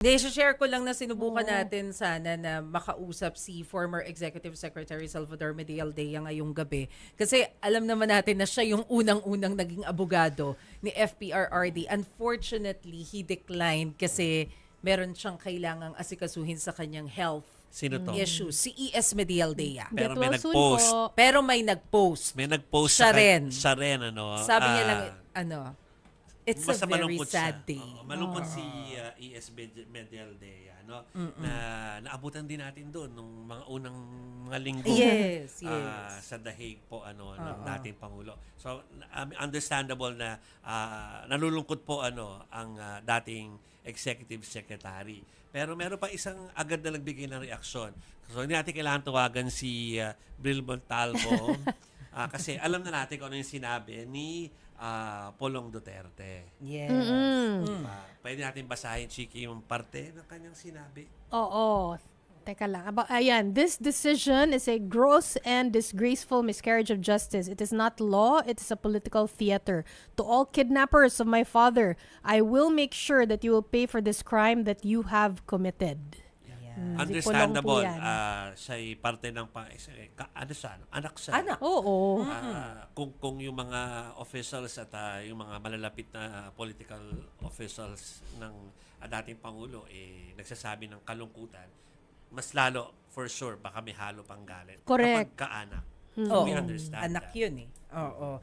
share ko lang na sinubukan natin sana na makausap si former Executive Secretary Salvador Medialdea ngayong gabi. Kasi alam naman natin na siya yung unang-unang naging abogado ni FPRRD. Unfortunately, he declined kasi meron siyang kailangang asikasuhin sa kanyang health Sino to? issues. Si ES Medialdea. Pero Get may well soon nag-post. po. Pero may nag-post. May nag-post Siya rin. Siya rin, ano. Sabi niya lang, it's a basta very malungkot sad siya. day. Oo, malungkot si ES Medialdea, no? Na naabutan din natin doon nung mga unang mga linggo. Yes. Sa dahig po ng dating pangulo. So understandable na nalulungkot po ang dating executive secretary. Pero meron pa isang agad na nagbigay ng reaksyon. So hindi natin kailangan tawagan si Bril Montalvo kasi alam na natin kung ano yung sinabi ni Polong Duterte. Yes. Pwede natin basahin, Chiki, yung parte ng kanyang sinabi. Oo. Teka lang. Ayan, this decision is a gross and disgraceful miscarriage of justice. It is not law, it is a political theater. To all kidnappers of my father, I will make sure that you will pay for this crime that you have committed. Understandable. Si Polong po yan. Siya'y parte ng anak siya. Anak. Oo. Kung yung mga officials at yung mga malalapit na political officials ng dating Pangulo nagsasabi ng kalungkutan, mas lalo, for sure, baka may halo pang galit. Correct. Kapag kaanak. Oo. We understand Anak that. yun eh. Oo.